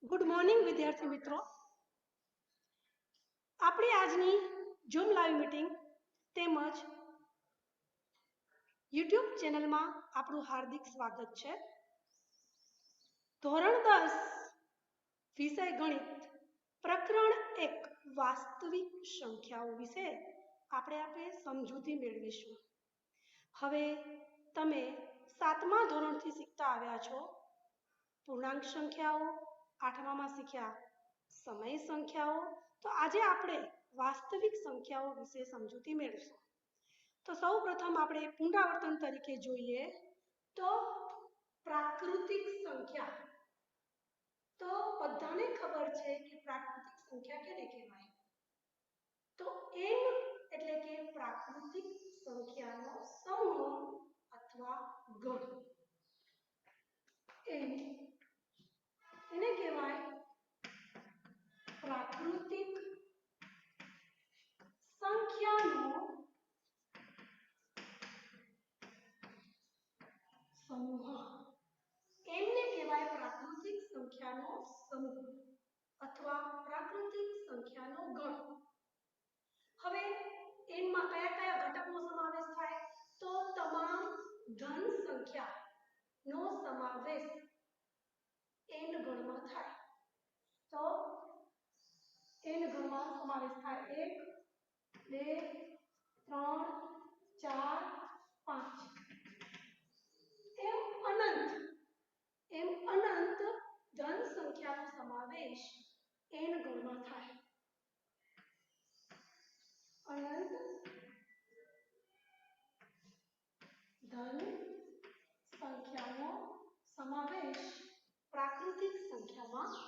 Good morning વિદ્યાર્થી મિત્રો, આપણી આજની ઝૂમ લાઈવ મીટિંગ તેમજ યુટ્યુબ ચેનલમાં આપણું હાર્દિક સ્વાગત છે. ધોરણ 10 વિષય ગણિત પ્રકરણ 1 વાસ્તવિક સંખ્યાઓ વિશે આપણે સમજૂતી મેળવીશું. હવે તમે 7મા ધોરણથી શીખતા આવ્યા છો પૂર્ણાંક સંખ્યાઓ, 8મામાં શીખ્યા સમય સંખ્યાઓ, તો આજે આપણે વાસ્તવિક સંખ્યાઓ વિશે સમજૂતી મેળવીશું. તો સૌ પ્રથમ આપણે પુનરાવર્તન તરીકે જોઈએ તો પ્રાકૃતિક સંખ્યા. તો બધાને ખબર છે કે પ્રાકૃતિક સંખ્યા કેને કહેવાય? તો n એટલે કે પ્રાકૃતિક સંખ્યાનો સમૂહ અથવા ગણ. એને કહેવાય પ્રાકૃતિક સંખ્યાનો સમૂહ. એમને કહેવાય પ્રાકૃતિક સંખ્યાનો સમૂહ અથવા પ્રાકૃતિક સંખ્યાનો ગણ. હવે એમાં કયા કયા ઘટકનો સમાવેશ થાય? તો તમામ ધન સંખ્યાનો સમાવેશ n ગણમાં થાય. તો n ગણમાં સમાવેશ થાય 1 2 3 4 5 એમ અનંત ધન સંખ્યાનો સમાવેશ n ગણમાં થાય. અનંત ધન સંખ્યાનો સમાવેશ પ્રાકૃતિક સંખ્યામાં થાય.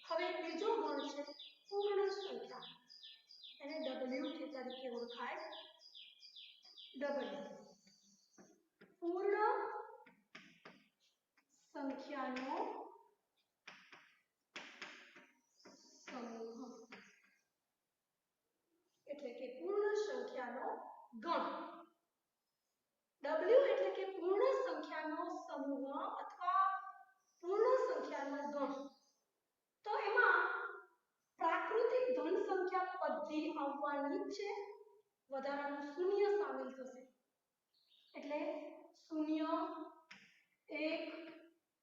હવે બીજો ગણ છે પૂર્ણ સંખ્યા. એને W તરીકે ઓળખાય. W પૂર્ણ સંખ્યાનો સમૂહ એટલે કે પૂર્ણ સંખ્યાનો ગણ. W એટલે કે પૂર્ણ સંખ્યાનો સમૂહ અથવા પૂર્ણ સંખ્યાનો ગણ. તો એમાં પ્રાકૃતિક ધન સંખ્યા બધી આવવાની છે, વધારાનું શૂન્ય સામેલ થશે. એટલે 0 1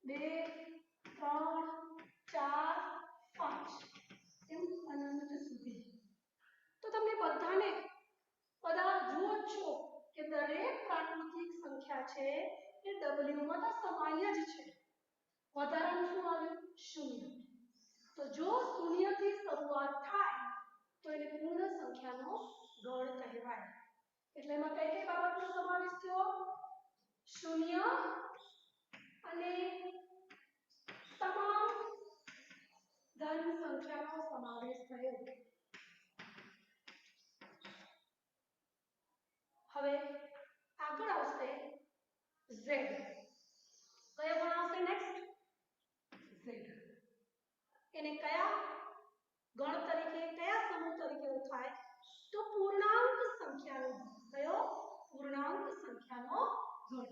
2 3 4 5 એમ અનંત સુધી. તો તમને બધાને બધા જુઓ છો કે દરેક પ્રાકૃતિક સંખ્યા છે એ W માં તો સમાય જ છે. વધારાનું શું આવ્યું? શૂન્ય. તો જો શૂન્યથી શરૂઆત થાય તો એને પૂર્ણ સંખ્યાનો ગણ કહેવાય. એટલે એમાં કઈ કઈ બાબતનો સમાવેશ થયો? શૂન્ય અને તમામ ધન સંખ્યાનો સમાવેશ થયો. હવે આગળ આવશે Z. કયો ગણ આવશે નેક્સ્ટ? Z. એને કયા ગણ તરીકે, કયા સમૂહ તરીકે ઓળખાય? તો પૂર્ણાંક સંખ્યાનો. કયો? પૂર્ણાંક સંખ્યાનો ગણ.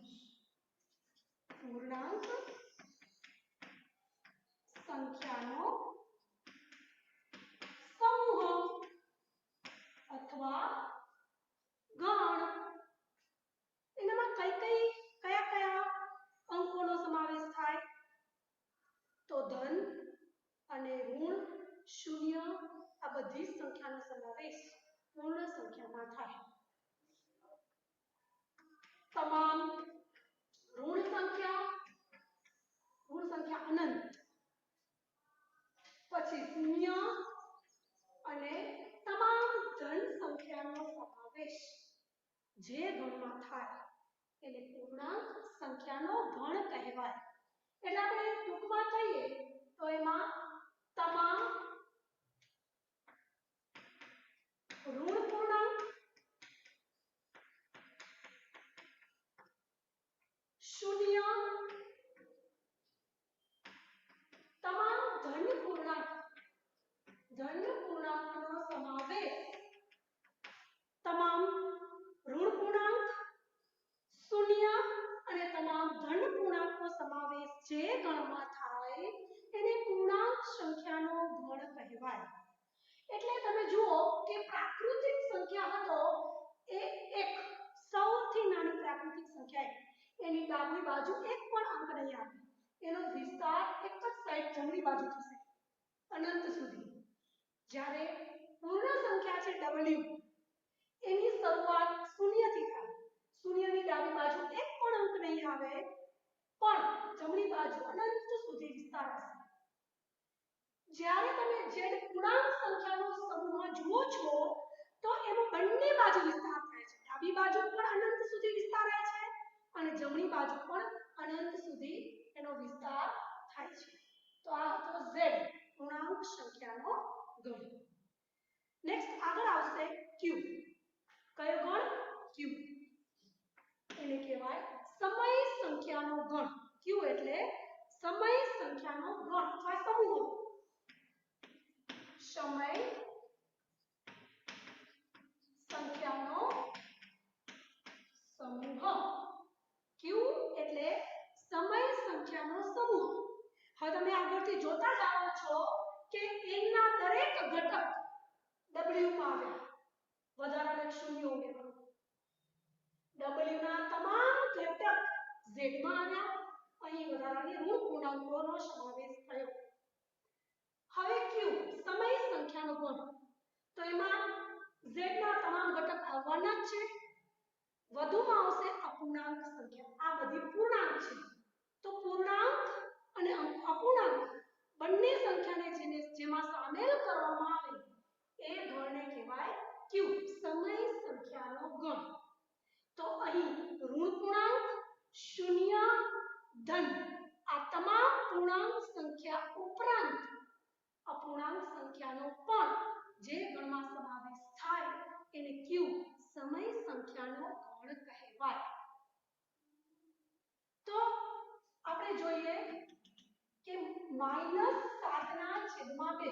પૂર્ણાંક સંખ્યાનો સમૂહ અથવા ગણ. એનામાં કયા કયા અંકોનો સમાવેશ થાય? તો ધન અને ઋણ, શૂન્ય, આ બધી સંખ્યાનો સમાવેશ પૂર્ણ સંખ્યામાં થાય. તમામ ઋણ સંખ્યા અનંત, પછી શૂન્ય અને તમામ ધન સંખ્યાનો સમાવેશ જે ગણમાં થાય એને પૂર્ણાંક સંખ્યાનો ગણ કહેવાય. એટલે આપણે ટૂંકમાં કહીએ તો એમાં તમામ ઋણ પૂર્ણાંક, શૂન્ય, તમામ ધન પૂર્ણાંકનો સમાવેશ, તમામ ઋણ પૂર્ણાંક, શૂન્ય અને તમામ ધન પૂર્ણાંકનો સમાવેશ જે ગણમાં થાય કહેવાય. એટલે તમે જુઓ કે પ્રાકૃતિક સંખ્યા હતો એ એક સૌથી નાની પ્રાકૃતિક સંખ્યા એની ડાબી બાજુ એક પણ અંક નહીં આવે. એનો વિસ્તાર એક જ સાઈડ જમણી બાજુ થશે અનંત સુધી. જ્યારે પૂર્ણ સંખ્યા છે w એની શરૂઆત શૂન્યથી થાય. શૂન્યની ડાબી બાજુ એક પણ અંક નહીં આવે પણ જમણી બાજુ અનંત સુધી વિસ્તાર હશે. જ્યારે તમે z પૂર્ણાંક સંખ્યાનો સમૂહ જુઓ છો તો એમાં બંને બાજુ વિસ્તાર થાય છે. ડાબી બાજુ પણ અનંત સુધી વિસ્તારાય છે અને જમણી બાજુ પણ અનંત સુધી એનો વિસ્તાર થાય છે. તો આ હતો z પૂર્ણાંક સંખ્યાનો ગણ. નેક્સ્ટ આગળ આવશે q. કયો ગણ? q. એને કહેવાય સમય સંખ્યાનો ગણ. q એટલે સમય સંખ્યાનો ગણ અથવા સમૂહ. સમય સંખ્યાનો સમૂહ. q એટલે સમય સંખ્યાનો સમૂહ. હવે તમે આગળથી જોતા જાઓ છો કે n ના દરેક ઘટક w માં આવ્યા. વધારાના શૂન્ય ઉમેરો. w ના તમામ ઘટક z માં આવ્યા. અહીં વધારાની ઋણ પૂર્ણાંકોનો સમાવેશ થયો. હવે q સમય સંખ્યાનો ગણ. તો એમાં z ના તમામ ઘટક આવવાના જ છે. વધુમાં આવશે અપૂર્ણાંક સંખ્યા. આ બધી પૂર્ણાંક છે. તો પૂર્ણાંક અને અપૂર્ણાંક બંને સંખ્યાને જેમાં સામેલ કરવામાં આવે એ ગણને કહેવાય q સમય સંખ્યાનો ગણ. તો અહીં ઋણ પૂર્ણાંક, શૂન્ય, ધન આ તમામ પૂર્ણાંક સંખ્યા ઉપરાંત અપૂર્ણાંક સંખ્યાનો પણ જે ગણમાં સમાવેશ થાય એને q સમય સંખ્યાનો ગણ કહેવાય. તો આપણે જોઈએ કે -7 ના છેદમાં 2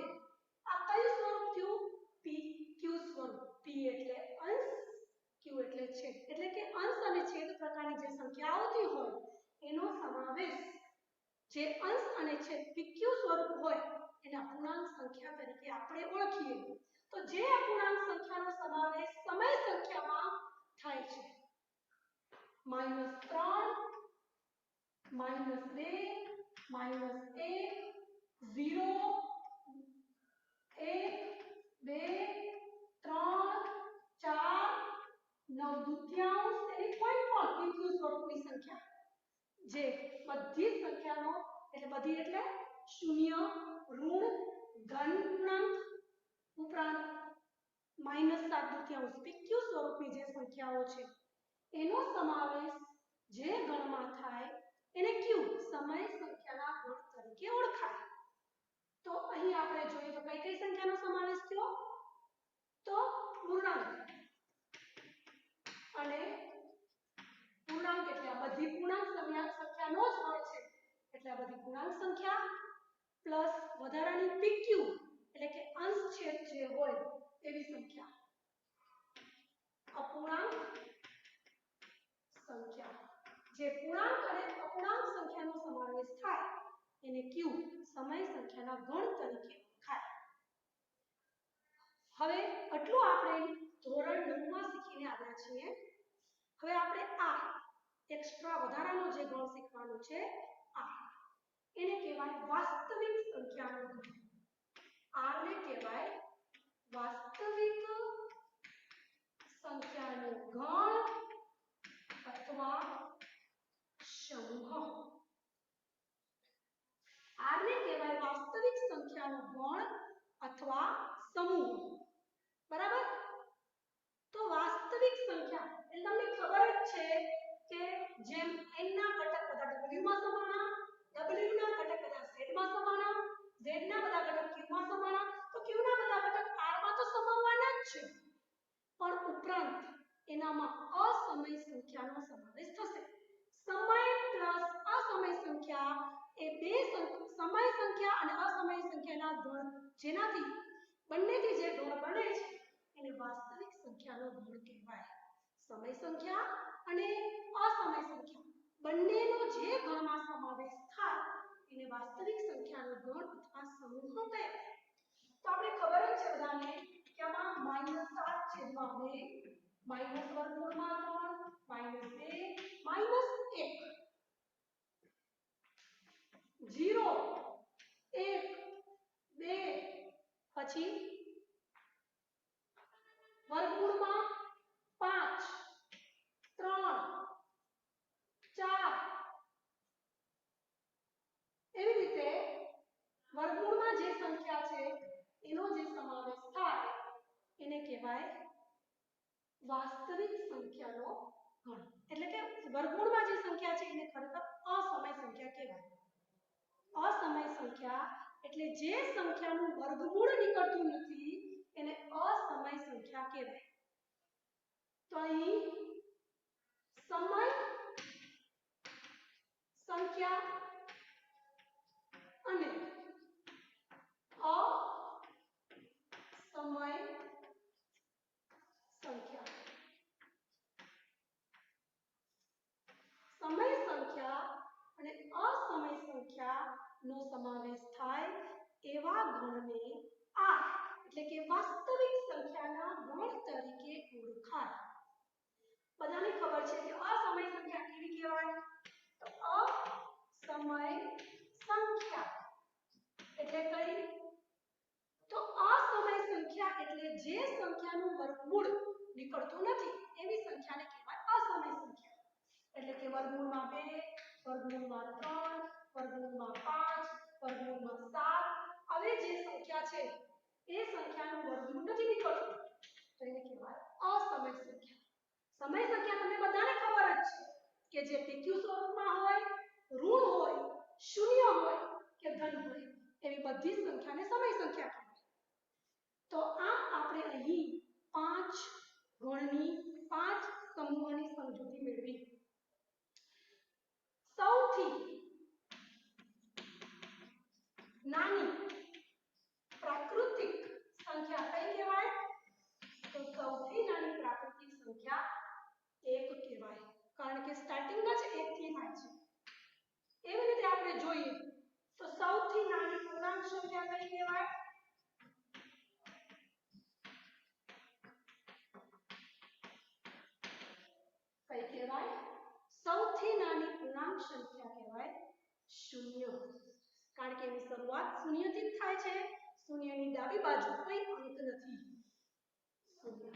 આ કયું સ્વરૂપ થયું? pq સ્વરૂપ. p એટલે અંશ, q એટલે છેદ. એટલે કે અંશ અને છેદ પ્રકારની જે સંખ્યા આવતી હોય એનો સમાવેશ જે અંશ અને છેદ pq સ્વરૂપ હોય એને અપૂર્ણાંક સંખ્યા તરીકે આપણે ઓળખીએ. તો જે અપૂર્ણાંક સંખ્યાનો સમાવેશ સમય સંખ્યામાં થાય છે -3, -2, -1, 0, 1, 2, 3, 4, 9 દુત્યાંશ એની કોઈ પણ pq સ્વરૂપની સંખ્યા જે બધી સંખ્યાનો એટલે બધી એટલે શૂન્ય, ઋણ, ધન પૂર્ણાંક ઉપરાંત -7 દુત્યાંશ pq સ્વરૂપની જે સંખ્યાઓ છે એનો સમાવેશ જે ગણમાં થાય એને q સમય સંખ્યાના ગણ તરીકે ઓળખાય. તો અહીં આપણે જોઈએ તો કઈ કઈ સંખ્યાનો સમાવેશ થયો? તો પૂર્ણાંક અને પૂર્ણાંક એટલે આ બધી પૂર્ણાંક સંખ્યાનો જ ગણ છે. એટલે આ બધી પૂર્ણાંક સંખ્યા પ્લસ વધારાની pq એટલે કે અંશ છેદ જે હોય એવી સંખ્યા. અપૂર્ણાંક સંખ્યા જે પૂર્ણાંક અને અપૂર્ણાંક સંખ્યાનો સમાવેશ થાય એને q સમય સંખ્યાના ગણ તરીકે ઓળખાય. હવે આટલું આપણે ધોરણ 9 માં શીખીને આવ્યા છીએ. હવે આપણે આ એક્સ્ટ્રા વધારાનો જે ગણ શીખવાનો છે આ એને કહેવાય વાસ્તવિક સંખ્યાનો ગણ. આને કહેવાય વાસ્તવિક સંખ્યાનો ગણ અથવા સમૂહ. આને કહેવાય વાસ્તવિક સંખ્યાનો ગણ અથવા સમૂહ. બરાબર? તો વાસ્તવિક સંખ્યા એટલે તમને ખબર જ છે કે જેમ n ના ઘટક બધા w માં સમાના, w ના ઘટક બધા z માં સમાના, z ના બધા ઘટક q માં સમાના, તો q ના બધા ઘટક r માં તો સમાવવાના જ છે. પણ ઉપરાંત એનામાં અસમય સંખ્યાનો સમાવેશ થશે. સમય પ્લસ અસમય સંખ્યા એ બે સમય સંખ્યા અને અસમય સંખ્યાના ગણ જેનાથી બંનેથી જે ગણ બને છે એને વાસ્તવિક સંખ્યાનો ગણ કહેવાય. સમય સંખ્યા અને અસમય સંખ્યા બંનેનો જે ગણમાં સમાવેશ થાય એને વાસ્તવિક સંખ્યાનો ગણ અથવા સમૂહ કહેવાય. તો આપણે ખબર જ છે બધાને કે આમાં -7 છેદમાં 2 માઈનસ વર્ગમૂળમાં 3 -2 -1 0 1 2 પછી વર્ગમૂળમાં 5 3 4 એવી રીતે વર્ગમૂળમાં જે સંખ્યા છે એનો જે સમાવેશ થાય એને કહેવાય વાસ્તવિક સંખ્યાનો ગણ. એટલે કે વર્ગમૂળમાં જે સંખ્યા છે એને ખરેખર અસમય સંખ્યા કહેવાય. અસમય સંખ્યા એટલે જે સંખ્યાનું વર્ગમૂળ નીકળતું નથી એને અસમય સંખ્યા કહેવાય. તો અહીં સમય સંખ્યા અને અસમય સંખ્યા. સમય સંખ્યા અને અસમય સંખ્યાનો સમાવેશ થાય એવા ગણને આ એટલે કે વાસ્તવિક સંખ્યાના ગણ તરીકે ઓળખાય. બધાને ખબર છે કે અસમય સંખ્યા કેવી કહેવાય? તો અસમય સંખ્યા એટલે કઈ? તો અસમય સંખ્યા એટલે જે સંખ્યાનું વર્ગમૂળ નીકળતું નથી એવી સંખ્યાને કહેવાય અસમય સંખ્યા. એટલે કે વર્ગમૂળમાં 2 વર્ગમૂળમાં 3 વર્ગમૂળમાં 5 વર્ગમૂળમાં 7 આવી જે સંખ્યા છે એ સંખ્યાનું વર્ગમૂળ નથી નીકળતું તો એને કહેવાય અસમય સંખ્યા. સમય સંખ્યા તમને બધાને ખબર જ છે કે જે PQ સ્વરૂપમાં હોય, ઋણ હોય, શૂન્ય હોય કે ધન હોય એવી બધી સંખ્યાને સમય સંખ્યા કહેવાય. તો આ આપણે અહીં 5 ગણની 5 સમૂહોની સમજૂતી મેળવી. સૌથી નાની પ્રાકૃતિક સંખ્યા કઈ કહેવાય? તો સૌથી નાની પ્રાકૃતિક સંખ્યા 1 કહેવાય. કારણ કે સ્ટાર્ટિંગ જ 1 થી થાય છે. એવી રીતે આપણે જોઈએ તો સૌથી નાની પૂર્ણાંક સંખ્યા કઈ કહેવાય? કઈ કહેવાય? સૌથી નાની પૂર્ણાંક સંખ્યા કહેવાય 0. કારણ કે એની શરૂઆત શૂન્યથી જ થાય છે. શૂન્યની ડાબી બાજુ કોઈ અંક નથી. 0.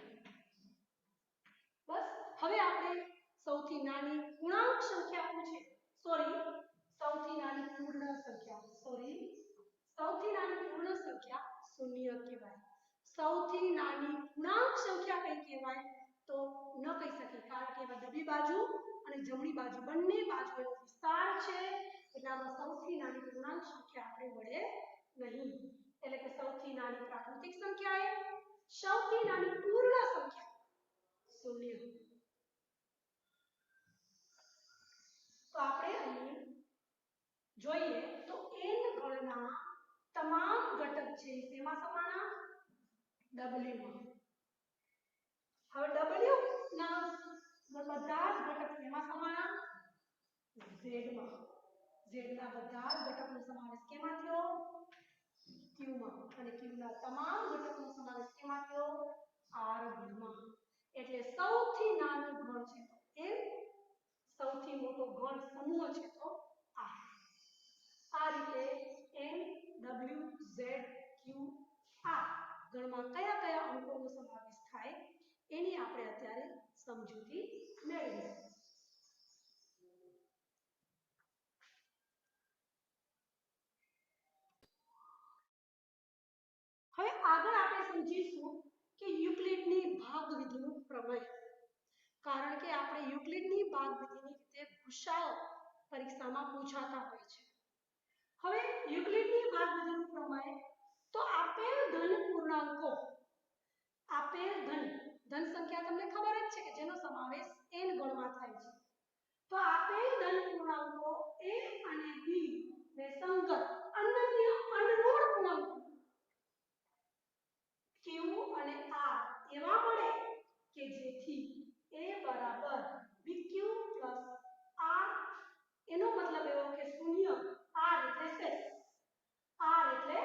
બસ હવે આપણે સૌથી નાની પૂર્ણાંક સંખ્યા પૂછે સૌથી નાની પૂર્ણ સંખ્યા સૌથી નાની પૂર્ણ સંખ્યા 0 કહેવાય. સૌથી નાની પૂર્ણાંક સંખ્યા કઈ કહેવાય? તો ન કહી શકીએ કારણ કે એમાં ડાબી બાજુ અને જમણી બાજુ બંને બાજુનો વિસ્તાર છે એટલે આમાં સૌથી નાની પૂર્ણાંક સંખ્યા આપણે મળે નહીં. એટલે કે સૌથી નાની પ્રાકૃતિક સંખ્યા 1, સૌથી નાની પૂર્ણ સંખ્યા 0. તો આપણે અહીં જોઈએ તો n ગણના તમામ ઘટક છે તેમાં સમાના w માં. હવે w ના બધા જ ઘટક તેમાં સમાના z માં. z ના બધા જ ઘટકનો સમાવેશ કેમાં થયો? q માં. અને q ના તમામ ઘટકનો સમાવેશ કેમાં થયો? r ગણમાં. એટલે સૌથી નાનું ગણ છે તો n, સૌથી મોટો ગણ સમૂહ છે તો r. આ રીતે n w z q r ગણમાં કયા કયા અંકોનો સમાવેશ થાય એની આપણે અત્યારે સમજૂતી મેળવીએ. હવે આગળ આપણે સમજીશું કે યુક્લિડની ભાગવિધિનું પ્રમેય. કારણ કે આપણે યુક્લિડની ભાગવિધિની રીતે ભૂસાઓ પરીક્ષામાં પૂછાતા હોય છે. હવે યુક્લિડની ભાગવિધિનું પ્રમેય તો આપેલ ધન પૂર્ણાંકો, આપેલ ધન સંખ્યા તમને ખબર જ છે કે જેનો સમાવેશ n ગણમાં થાય છે. તો આપેલ ધન પૂર્ણાંકો a અને b ને સંગત અનન્ય અનરૂઢ પૂર્ણાંકો q અને r એવા મળે કે જેથી a બરાબર bq r, એનો મતલબ એવો કે 0, r એટલે શેષ, r એટલે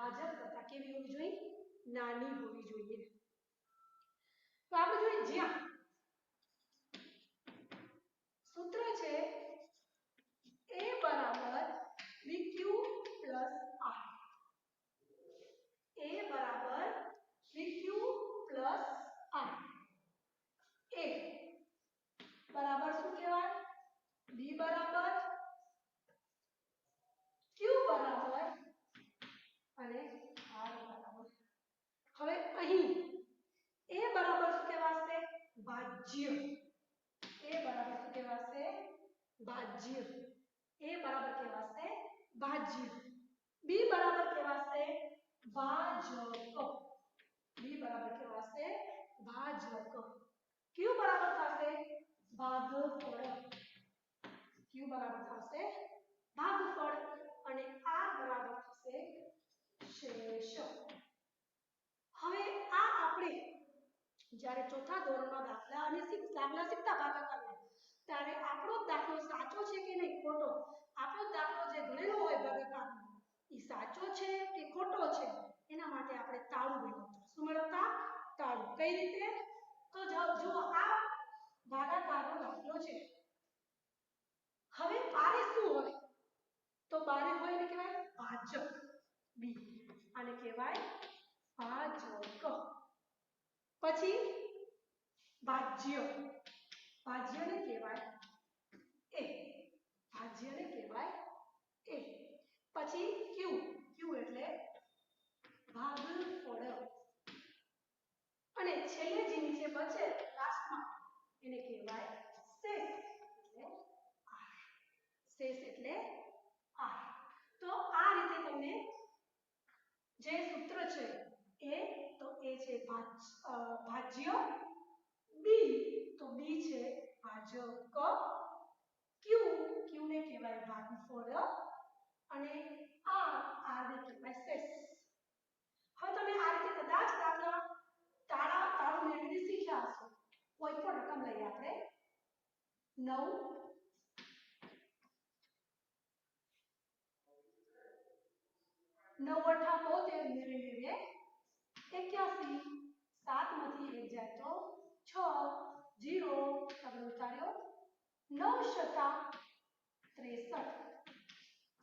ભાજક કરતા કેવી હોવી જોઈએ? નાની હોવી જોઈએ. તો આપણે જોઈએ જ્યાં સૂત્ર છે a બરાબર bq plus r. a બરાબર bq plus r. a બરાબર શું કહેવાય? b બરાબર q બરાબર અને r બરાબર. હવે અહીં a બરાબર શું કહેવાશે? ભાજ્ય. a બરાબર શું કહેવાશે? ભાજ્ય. a બરાબર કહેવાશે ભાજ્ય. b બરાબર કહેવાશે ભાજક. b બરાબર કહેવાશે ભાજક. q બરાબર થશે ભાગફળ. q બરાબર થશે ભાગફળ અને r બરાબર થશે શેષ. હવે આ આપણે જ્યારે ચોથા ધોરણમાં દાખલા અને દાખલા શીખતા ભાગાકારના ત્યારે આપણો દાખલો સાચો છે કે નહીં ખોટો, આપણો દાખલો જે ગણેલો હોય ભાગાકારનો એ સાચો છે કે ખોટો છે એના માટે આપણે તાળું મેળવતા. શું મેળવતા? તાળું. કઈ રીતે? તો જો આ ભાગાકારનો દાખલો છે. હવે બારે શું હોય? તો બારે હોય એને કહેવાય ભાજક. બી આને કહેવાય ભાજક. પછી ભાજ્ય. ભાજ્યને કહેવાય એ. ભાજ્યને કહેવાય એ. પછી ક્યુ. ક્યુ એટલે ભાગફળ. અને છેલ્લે જે નીચે બચે લાસ્ટમાં એને કહેવાય શેષ એટલે r. શેષ એટલે r. તો આ રીતે તમને જે સૂત્ર છે એ તો એ છે ભાજ્ય. બી તો બી છે ભાજક. ક્યુ ને કહેવાય ભાગફળ અને r ને કહેવાય શેષ. હવે તમે આ રીતે કદાચ દાખલા તાળું મેળવીને શીખ્યા હશો. કોઈ પણ રકમ લઈએ આપણે 9 9 8 72 81 7 માંથી 1 જાય તો 6 0 આપણે ઉતાર્યો 9 × 63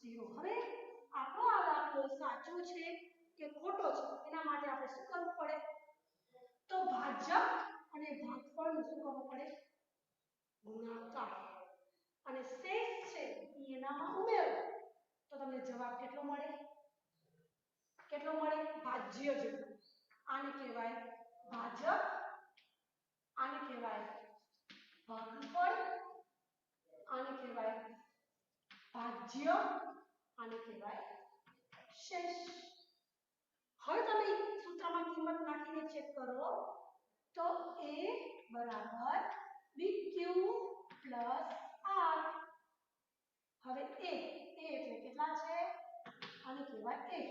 0. હવે આપણો આ દાખલો સાચો છે કે ખોટો છે એના માટે આપણે શું કરવું પડે? તો ભાજક અને ભાગફળનું શું કરવું પડે? ગુણાકાર. અને શેષ છે એ એનામાં ઉમેરો તો તમને જવાબ કેટલો મળે? કેટલો મળે? ભાજ્ય જેટલો. આને કહેવાય ભાજક, આને કહેવાય ભાગફળ, આને કહેવાય ભાજ્ય, આને કહેવાય શેષ. હવે તમે સૂત્રમાં કિંમત નાખીને ચેક કરો તો a બરાબર bq plus r. હવે a એટલે કેટલા છે? આને કહેવાય a,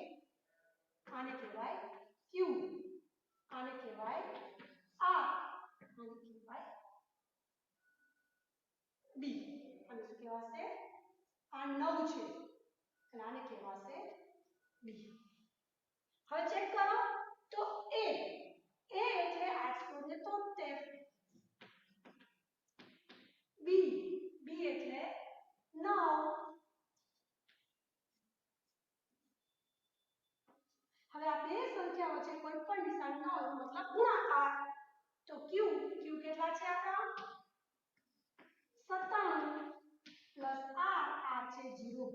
આને કહેવાય q, આને કહેવાય r, આને કહેવાય b. આને શું કહેવાશે? આ 9 છે એટલે આને કહેવાશે b. હવે ચેક કરો તો a એટલે 873, b એટલે 9. હવે આ બે સંખ્યા વચ્ચે કોઈ પણ નિશાની ન હોય મતલબ ગુણાકાર. તો q કેટલા છે આપણા? 97 plus r છે 0.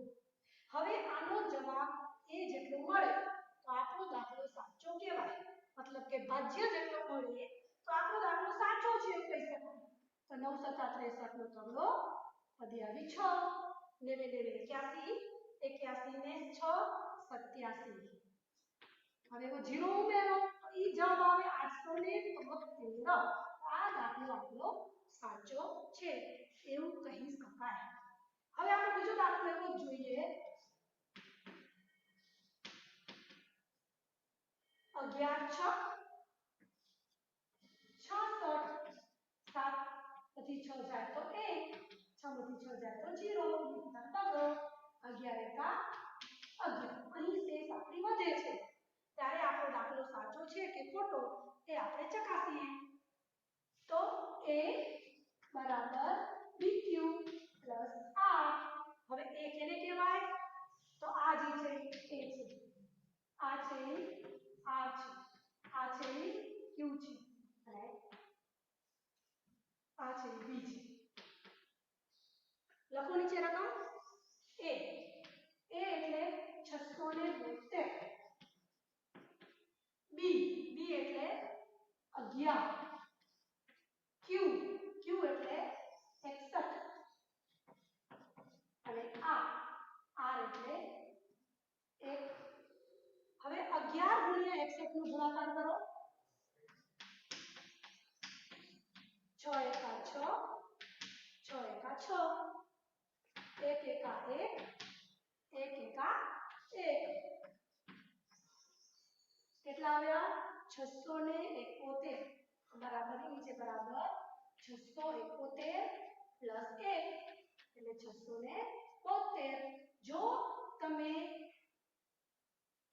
હવે આનો જવાબ a જેટલો મળે તો આપણો દાખલો સાચો કહેવાય. મતલબ કે ભાજ્ય જેટલો મળે તો આપણો દાખલો સાચો છે એવું કહી શકાય. તો 9 × 63 નો તગડો 6 90 81 81 ને 6 87. હવે એવો 0 ઉમેરો તો ઈ જવાબ આવે 873. આ દાખલો આપણો સાચો છે એવું કહી શકાય. હવે આપણે બીજો દાખલો એવો જોઈએ 11 × 66 7 માંથી 6 જાય તો 1 6 માંથી 6 જાય તો 0 11 × 11 અહીં શેષ આપણી વધે છે ત્યારે આપણો દાખલો સાચો છે કે ખોટો એ આપણે ચકાસીએ. તો a બરાબર bq પ્લસ r. હવે a કેને કહેવાય? તો આ જે છે a છે, આ છે r છે, આ છે q છે અને આ છે b છે. લખો નીચે રકમ a. a એટલે 672. b એટલે 11. q એટલે 61 અને r એટલે 1. હવે 11 ગુણ્યા 61 નો ગુણાકાર કરો. 6 એકા 6, 6 એકા 6, 1 એકા 1, 1 એકા 1. કેટલા આવ્યા? 671 બરાબર નીચે બરાબર 671 પ્લસ 1 એટલે 672. જો તમે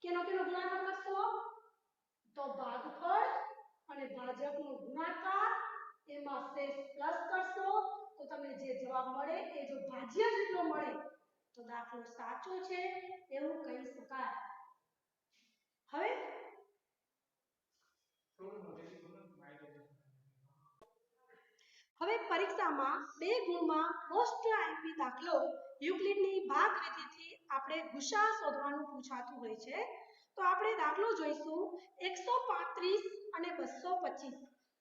કેનો ગુણાકાર કરશો તો ભાગફળ અને ભાજકનો ગુણાકાર એમાં શેષ પ્લસ કરશો તો તમને જે જવાબ મળે એ જો ભાજ્ય જેટલો મળે તો દાખલો સાચો છે એવું કહી શકાય. હવે પરીક્ષામાં 2 ગુણમાં મોસ્ટ આઈપી દાખલો યુક્લિડની ભાગવિધિથી આપણે ગુસા શોધવાનું પૂછાતું હોય છે. તો આપણે દાખલો જોઈશું 135 અને 225.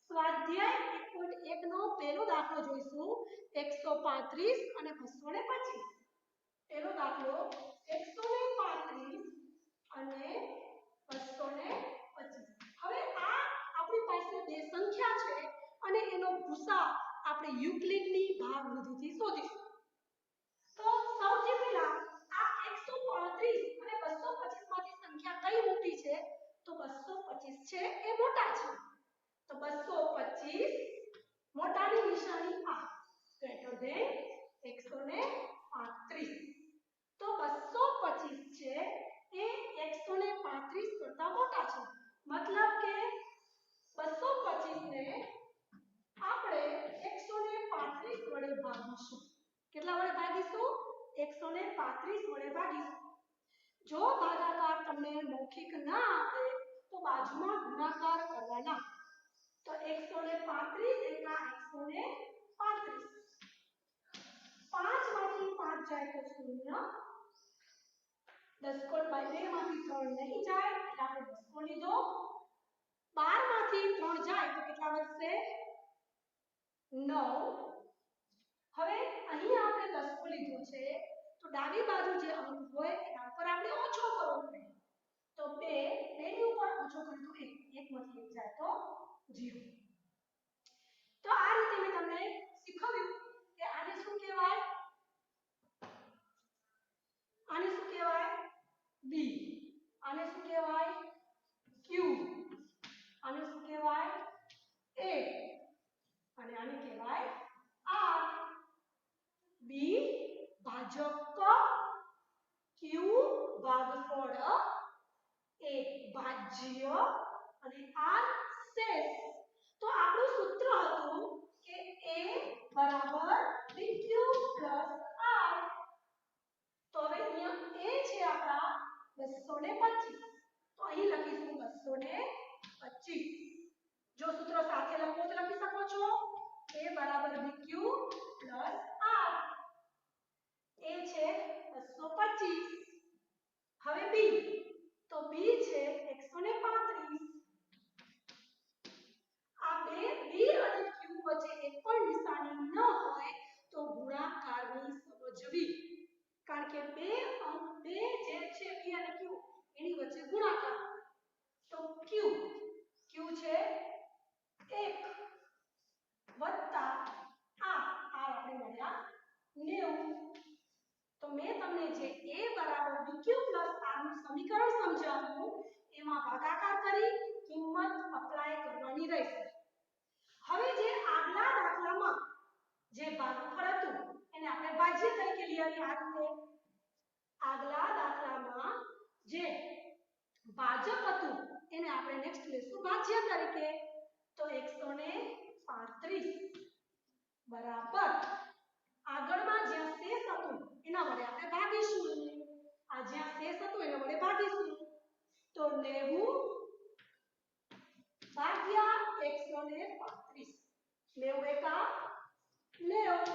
સ્વાધ્યાય 1.1 નો પહેલો દાખલો જોઈશું 135 અને 225. પહેલો દાખલો 135 અને 225. હવે આ આપણી પાસે બે સંખ્યા છે અને એનો ભૂસા આપણે યુક્લિડની ભાગવિધિથી શોધીશું. તો સૌથી પહેલા આ 135 અને 225 માંથી સંખ્યા કઈ મોટી છે? તો 225 છે એ મોટા છે. તો 225 મોટાની નિશાની આ ગ્રેટર ધેન 135. તો 225 છે એ 135 કરતા મોટા છે. મતલબ કે 225 ને આપણે 135 વડે ભાગીશું. કેટલા વડે ભાગીશું? 135 વડે ભાગીશું. જો ભાગાકાર તમને મૌખિક ના આવે તો બાજુમાં ગુણાકાર કરવાના. તો 135 એકા 135. 5 માંથી 5 જાય તો 0. 10 કોણ બાય 2 માંથી 3 નહીં જાય એટલે આપણે 10 કોણ લીધો. 12 માંથી 3 જાય તો કેટલા વધશે? 9. હવે અહીં આપણે 10 કો લીધો છે તો ડાબી બાજુ જે અંક હોય એના ઉપર આપણે ઓછો કરવો પડે. તો 2 ની ઉપર ઓછો કરીએ તો 1, 1 માંથી 1 જાય તો 0. તો આ રીતે મેં તમને શીખવ્યું કે આને શું કહેવાય? આને શું કહેવાય? b. આને શું કહેવાય? q. આને શું કહેવાય? a. અને આને કહેવાય r. b ભાજક, q ભાગફળ, a ભાજ્ય અને r શેષ. તો આપણું સૂત્ર હતું કે a બરાબર bq r. તો હવે અહીંયા a છે આપણા 225. તો અહીં લખીશું 225. જો સૂત્ર સાથે લખો તો લખી શકો છો a બરાબર bq r. a છે 225. હવે b. તો b છે 135. આ બે b અને q વચ્ચે એક પણ નિશાની ન હોય તો ગુણાકારની સમજવી. કારણ કે બે અંક બે જે છે b અને q એની વચ્ચે ગુણાકાર. તો q છે 1 વત્તા r આપણે મળ્યા 90. તો મેં તમને જે a બરાબર bq r નું સમીકરણ સમજાવ્યું એમાં ભાગાકાર કરી કિંમત અપ્લાય કરવાની રહેશે. હવે જે આગલા દાખલામાં જે ભાગફળ હતું એને આપણે ભાજ્ય તરીકે લઈ આવી. આ રીતે આગલા દાખલામાં જે ભાજક હતું ભાજ્ય તરીકે તો 135 બરાબર આગળમાં જ્યાં શેષ હતું એના વડે આપણે ભાગીશું આ જ્યાં શેષ હતું એના વડે ભાગીશું તો 90 ભાગ્યા 135 90 એકા 90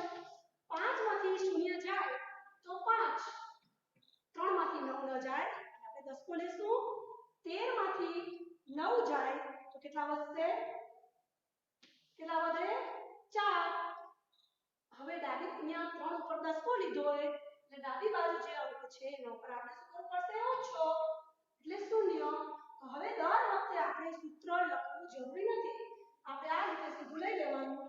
5 માંથી 0 જાય તો 5 3 માંથી 9 ન જાય આપણે દસકો લેશું 13 માંથી 9 જાય તો કેટલા વધશે કેટલા વધે 4 હવે ડાબી અહીંયા 3 ઉપર દસકો લીધો હોય એટલે ડાબી બાજુ જે અંક છે એના ઉપર આપણે શું કરવું પડશે ઓછો એટલે 0 તો હવે દર વખતે આપણે સૂત્ર લખવું જરૂરી નથી આપણે આ રીતે સીધું લઈ લેવાનું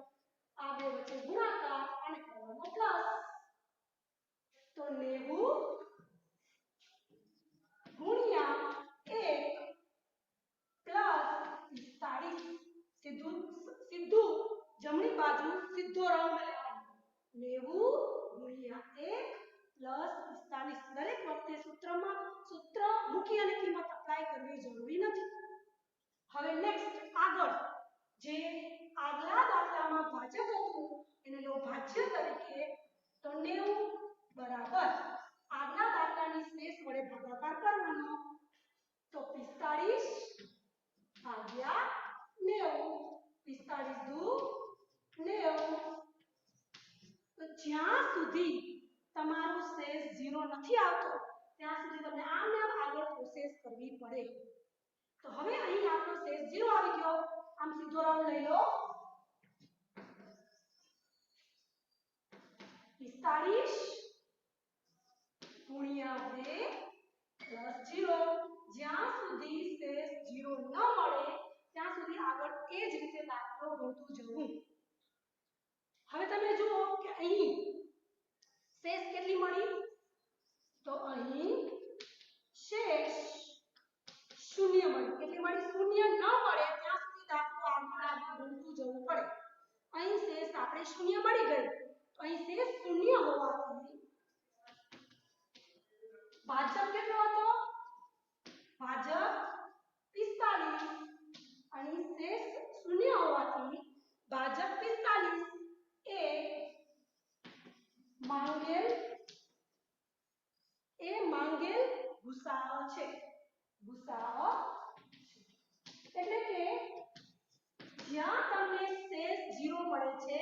આ બે વચ્ચે ગુણાકાર અને કરવાનો પ્લસ તો 90 ગુણ્યા 1 પ્લસ 45 સીધું જમણી બાજુ સીધો રાઉન્ડ લેવાનો 90 ગુણ્યા 1 પ્લસ 45 દરેક વખતે સૂત્ર મૂકી અને કિંમત અપ્લાય કરવી જરૂરી નથી હવે નેક્સ્ટ આગળ જે આગલા દાખલામાં ભાજક હતું એને લો ભાજ્ય તરીકે તો 90 બરાબર આગલા દાખલાની શેષ વડે ભાગાકાર કરવાનો તો 45 ભાગ્યા 90 45 દુ 90 તો જ્યાં સુધી તમારું શેષ 0 નથી આવતો ત્યાં સુધી તમને આમ આગળ પ્રોસેસ કરવી પડે તો હવે અહીં આપણો શેષ 0 આવી ગયો આમ સીધો રાઉન્ડ લઈ લો 45 ગુણ્યા 2 પ્લસ 0 જ્યાં સુધી શેષ 0 ન મળે ત્યાં સુધી આગળ એ જ રીતે દાખલો ગણતું જવું હવે તમે જુઓ કે અહીં શેષ કેટલી મળી તો અહીં શેષ 0 મળી કેટલી મળી 0 ન મળે ત્યાં સુધી દાખલો આગળ ગણતું જવું પડે અહીં શેષ આપણે 0 મળી ગઈ તો અહીં શેષ 0 હોવાથી ભાજક કેટલો હતો ભાજક 45 અહીં શેષ 0 હોવાથી ભાજક 45 એ માંગેલ ગુસાઅ છે એટલે કે જ્યાં તમને શેષ 0 મળે છે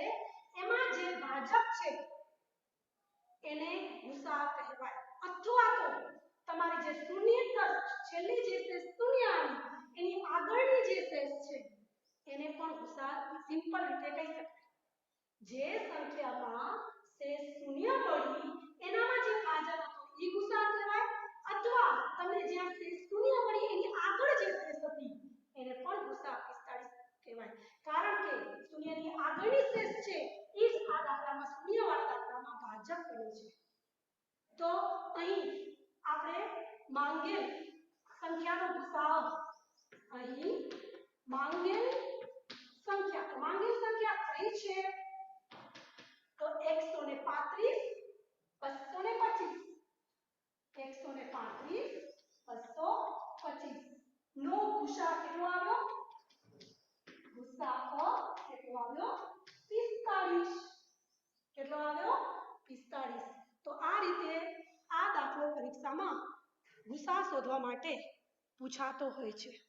એમાં જે ભાજક છે એને ગુસાઅ કહેવાય અથવા તો તમારી જે શૂન્ય છેલ્લી જે શેષ 0 આવી એની આગળની જે શેષ છે એને પણ ગુસાઅ સિમ્પલ રીતે કહી શકાય જે સંખ્યામાં શેષ 0 મળી એનામાં જે ભાજક હતો એ ગુસાઅ કહેવાય અથવા તમને જ્યાં શેષ 0 મળી એની આગળ જે શેષ હતી એને પણ ગુસાઅ 45 કહેવાય કારણ કે 0 ની આગળની શેષ છે એ જ આ દાખલામાં 0 વાળા દાખલામાં ભાજક બને છે તો અહીં આપણે માંગેલ સંખ્યાનો ગુસાઅ અહીં માંગેલ સંખ્યા કઈ છે તો 135 225 135 225 નો ગુસાઅ કેટલો આવ્યો ગુસાઅ કેટલો આવ્યો 45 કેટલો આવ્યો 45 તો આ રીતે આ દાખલો પરીક્ષામાં ગુસાઅ શોધવા માટે પૂછાતો હોય છે